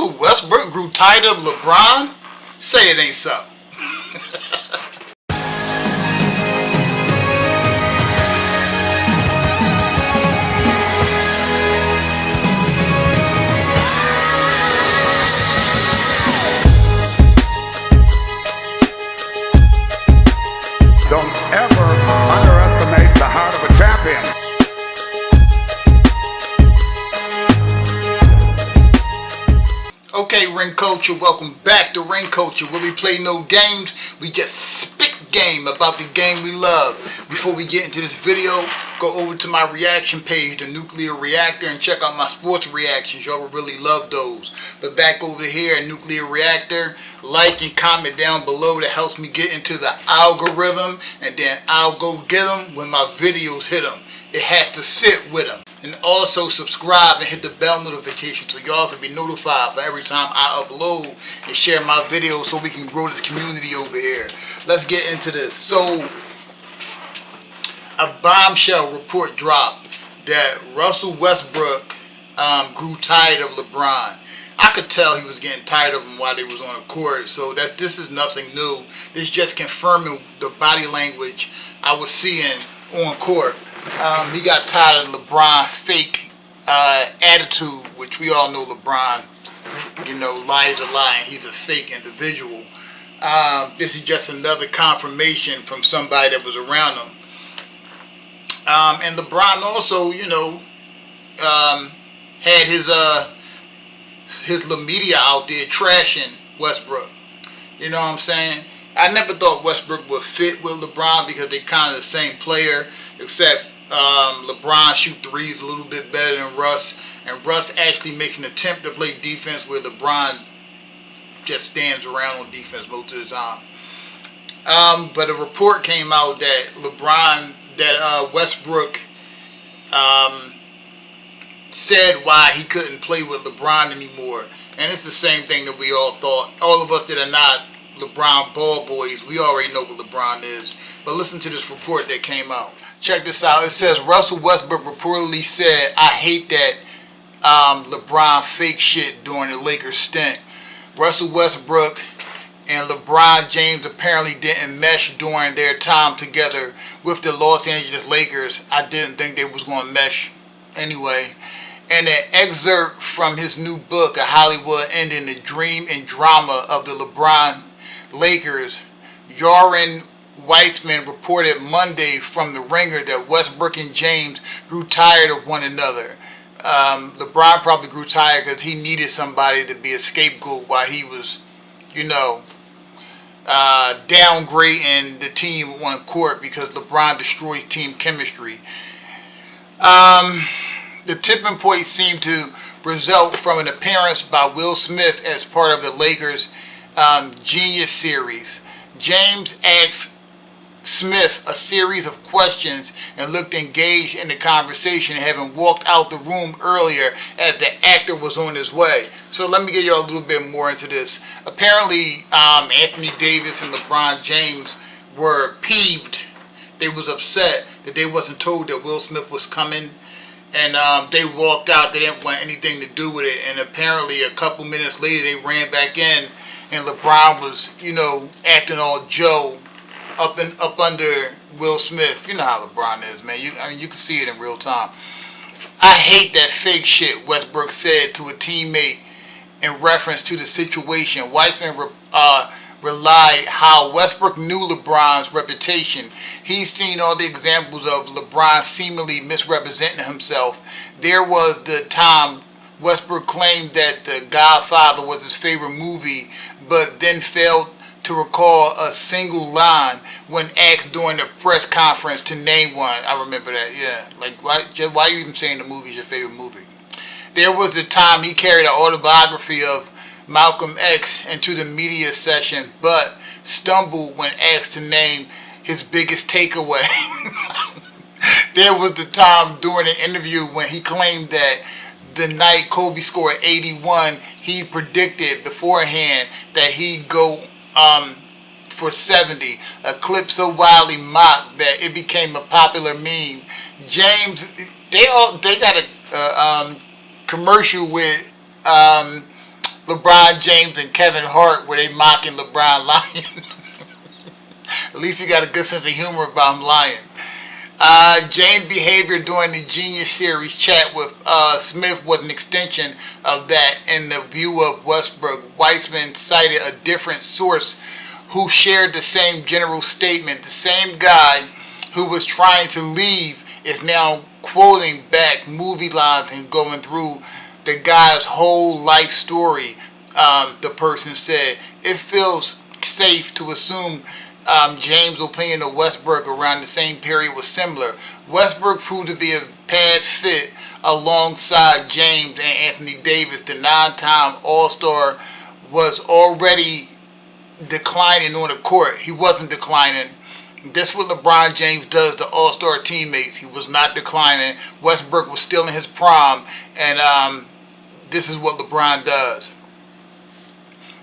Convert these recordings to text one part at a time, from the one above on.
Russell Westbrook grew tired of LeBron? Say it ain't so. Don't ever underestimate the heart of a champion. Okay, Ring Culture, welcome back to Ring Culture, where we play no games, we just spit game about the game we love. Before we get into this video, go over to my reaction page, the Nuclear Reactor, and check out my sports reactions. Y'all will really love those. But back over here at Nuclear Reactor, like and comment down below. That helps me get into the algorithm, and then I'll go get them when my videos hit them. It has to sit with them. And also subscribe and hit the bell notification so y'all can be notified for every time I upload and share my videos, so we can grow this community over here. Let's get into this. So, a bombshell report dropped that Russell Westbrook grew tired of LeBron. I could tell he was getting tired of him while they was on the court, so this is nothing new. This just confirming the body language I was seeing on court. He got tired of LeBron's fake attitude, which we all know LeBron, lies a lie, and he's a fake individual. This is just another confirmation from somebody that was around him. And LeBron also, had his media out there trashing Westbrook. You know what I'm saying? I never thought Westbrook would fit with LeBron because they kind of the same player, except LeBron shoot threes a little bit better than Russ, and Russ actually makes an attempt to play defense where LeBron just stands around on defense most of the time. But a report came out that Westbrook said why he couldn't play with LeBron anymore. And it's the same thing that we all thought. All of us that are not LeBron ball boys, we already know what LeBron is. But listen to this report that came out. Check this out. It says Russell Westbrook reportedly said, "I hate that LeBron fake shit during the Lakers stint." Russell Westbrook and LeBron James apparently didn't mesh during their time together with the Los Angeles Lakers. I didn't think they was going to mesh anyway. And an excerpt from his new book, A Hollywood Ending, The Dream and Drama of the LeBron Lakers, Yoren Weitzman reported Monday from The Ringer that Westbrook and James grew tired of one another. LeBron probably grew tired because he needed somebody to be a scapegoat while he was, downgrading the team on the court because LeBron destroys team chemistry. The tipping point seemed to result from an appearance by Will Smith as part of the Lakers' Genius series. James asked Smith a series of questions and looked engaged in the conversation, having walked out the room earlier as the actor was on his way. So let me get y'all a little bit more into this. Apparently, Anthony Davis and LeBron James were peeved. They was upset that they wasn't told that Will Smith was coming. And they walked out. They didn't want anything to do with it. And apparently a couple minutes later they ran back in, and LeBron was, acting all Joe up under Will Smith. You know how LeBron is, man. You can see it in real time. "I hate that fake shit," Westbrook said to a teammate in reference to the situation. Weitzman relied how Westbrook knew LeBron's reputation. He's seen all the examples of LeBron seemingly misrepresenting himself. There was the time Westbrook claimed that The Godfather was his favorite movie, but then failed to recall a single line when asked during the press conference to name one. I remember that, yeah. Like, why are you even saying the movie's your favorite movie? There was the time he carried an autobiography of Malcolm X into the media session, but stumbled when asked to name his biggest takeaway. There was the time during an interview when he claimed that the night Kobe scored 81, he predicted beforehand that he'd go for 70, a clip so wildly mocked that it became a popular meme. James, they got a commercial with LeBron James and Kevin Hart where they mocking LeBron lying. At least he got a good sense of humor about him lying. James' behavior during the Genius Series chat with Smith was an extension of that. In the view of Westbrook, Weissman cited a different source who shared the same general statement. The same guy who was trying to leave is now quoting back movie lines and going through the guy's whole life story. The person said, it feels safe to assume James' opinion of Westbrook around the same period was similar. Westbrook proved to be a bad fit alongside James and Anthony Davis. The 9-time All-Star was already declining on the court. He wasn't declining. This is what LeBron James does to All-Star teammates. He was not declining. Westbrook was still in his prime, and this is what LeBron does.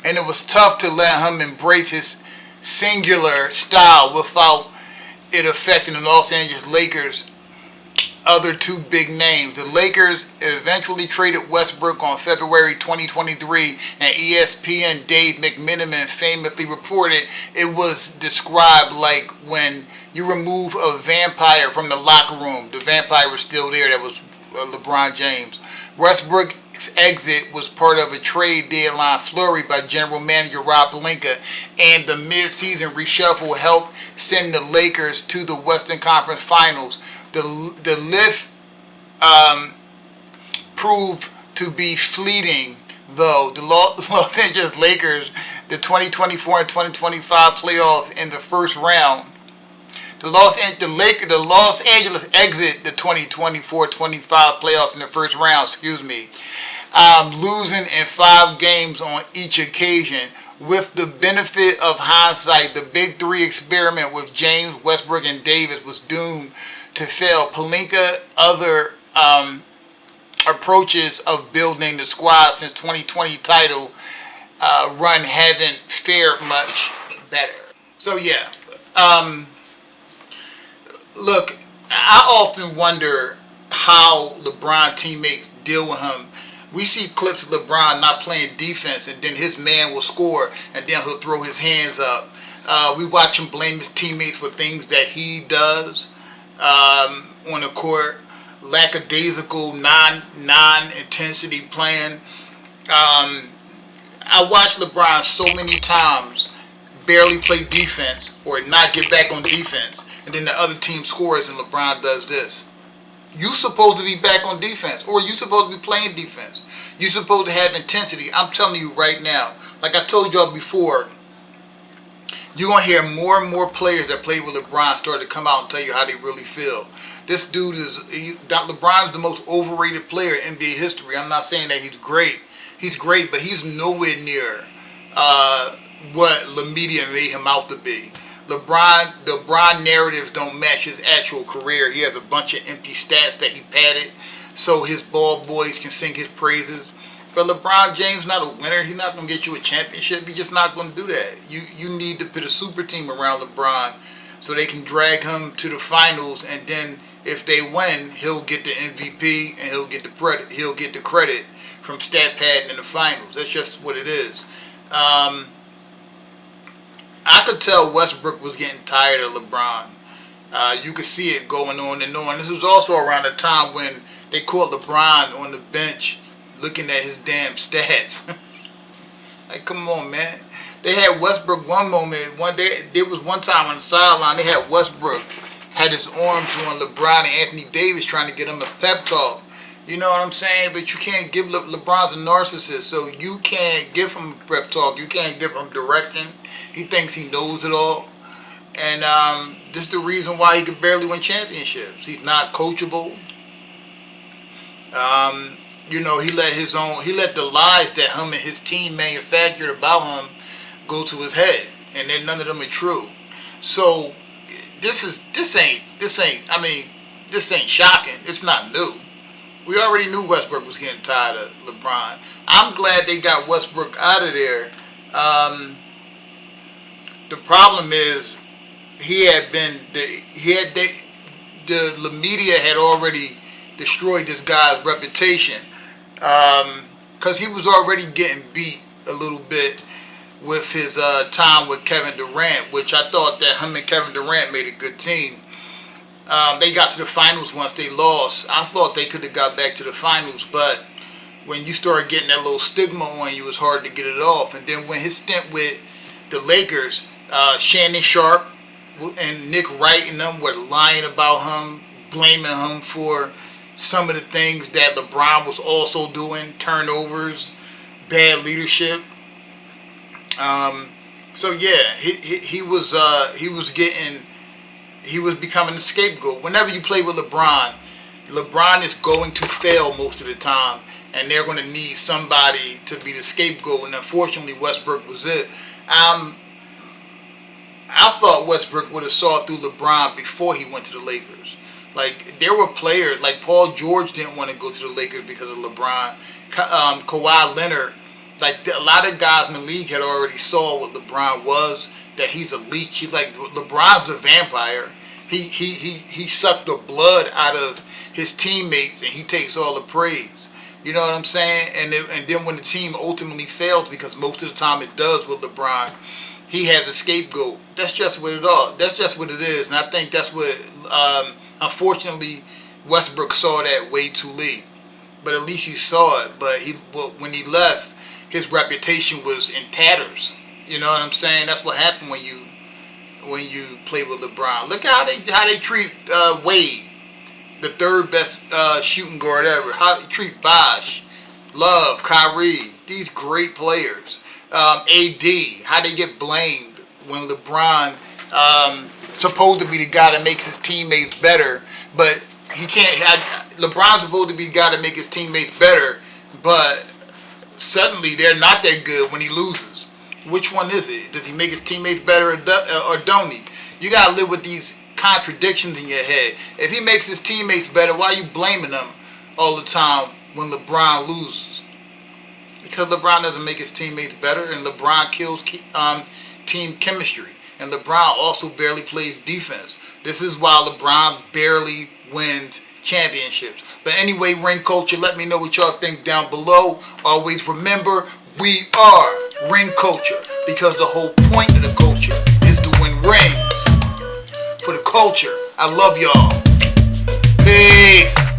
And it was tough to let him embrace his singular style without it affecting the Los Angeles Lakers' other two big names. The Lakers eventually traded Westbrook on February 2023, and ESPN Dave McMenamin famously reported it was described like when you remove a vampire from the locker room. The vampire was still there. That was LeBron James. Westbrook's exit was part of a trade deadline flurry by general manager Rob Pelinka, and the mid-season reshuffle helped send the Lakers to the Western Conference Finals. The lift proved to be fleeting, though. The Los Angeles Lakers, the 2024 and 2025 playoffs in the first round. The Los Angeles exit the 2024-25 playoffs in the first round, losing in 5 games on each occasion. With the benefit of hindsight, the Big Three experiment with James, Westbrook, and Davis was doomed to fail. Pelinka, other approaches of building the squad since 2020 title run haven't fared much better. So yeah, look, I often wonder how LeBron teammates deal with him. We see clips of LeBron not playing defense, and then his man will score, and then he'll throw his hands up. We watch him blame his teammates for things that he does on the court. Lackadaisical, non-intensity playing. I watched LeBron so many times barely play defense or not get back on defense, and then the other team scores and LeBron does this. You supposed to be back on defense, or you supposed to be playing defense. You supposed to have intensity. I'm telling you right now, like I told y'all before, you're going to hear more and more players that played with LeBron start to come out and tell you how they really feel. This dude LeBron's the most overrated player in NBA history. I'm not saying that he's great. He's great, but he's nowhere near what the media made him out to be. The LeBron narratives don't match his actual career. He has a bunch of empty stats that he padded so his ball boys can sing his praises. But LeBron James not a winner. He's not going to get you a championship. He's just not going to do that. You need to put a super team around LeBron so they can drag him to the finals, and then if they win, he'll get the MVP and he'll get the credit from stat padding in the finals. That's just what it is. I could tell Westbrook was getting tired of LeBron. You could see it going on and on. This was also around the time when they caught LeBron on the bench looking at his damn stats. Like, come on, man. They had Westbrook one moment. There was one time on the sideline, they had Westbrook had his arms on LeBron and Anthony Davis trying to get him a pep talk. You know what I'm saying? But you can't give LeBron's a narcissist, so you can't give him a pep talk. You can't give him direction. He thinks he knows it all. And this is the reason why he could barely win championships. He's not coachable. He let the lies that him and his team manufactured about him go to his head, and then none of them are true. So this ain't shocking. It's not new. We already knew Westbrook was getting tired of LeBron. I'm glad they got Westbrook out of there. The problem is the media had already destroyed this guy's reputation. Because because he was already getting beat a little bit with his time with Kevin Durant, which I thought that him and Kevin Durant made a good team. They got to the finals once they lost. I thought they could have got back to the finals, but when you start getting that little stigma on you, it's hard to get it off. And then when his stint with the Lakers, Shannon Sharp and Nick Wright and them were lying about him, blaming him for some of the things that LeBron was also doing, turnovers, bad leadership. So yeah, he was becoming a scapegoat. Whenever you play with LeBron is going to fail most of the time, and they're going to need somebody to be the scapegoat. And unfortunately, Westbrook was it. I thought Westbrook would have saw through LeBron before he went to the Lakers. Like, there were players, like Paul George didn't want to go to the Lakers because of LeBron. Kawhi Leonard, like a lot of guys in the league had already saw what LeBron was, that he's a leech. He's like, LeBron's the vampire. He sucked the blood out of his teammates and he takes all the praise. You know what I'm saying? And then when the team ultimately fails, because most of the time it does with LeBron, he has a scapegoat. That's just what it is. And I think that's what, unfortunately, Westbrook saw that way too late. But at least he saw it. But when he left, his reputation was in tatters. You know what I'm saying? That's what happened when you play with LeBron. Look how they treat Wade, the third best shooting guard ever. How they treat Bosh, Love, Kyrie, these great players. AD, how they get blamed when LeBron supposed to be the guy that makes his teammates better, but he can't. LeBron's supposed to be the guy that makes his teammates better, but suddenly they're not that good when he loses. Which one is it? Does he make his teammates better or don't he? You gotta live with these contradictions in your head. If he makes his teammates better, why are you blaming them all the time when LeBron loses? Because LeBron doesn't make his teammates better, and LeBron kills team chemistry. And LeBron also barely plays defense. This is why LeBron barely wins championships. But anyway, Ring Culture, let me know what y'all think down below. Always remember, we are Ring Culture, because the whole point of the culture is to win rings. For the culture, I love y'all. Peace.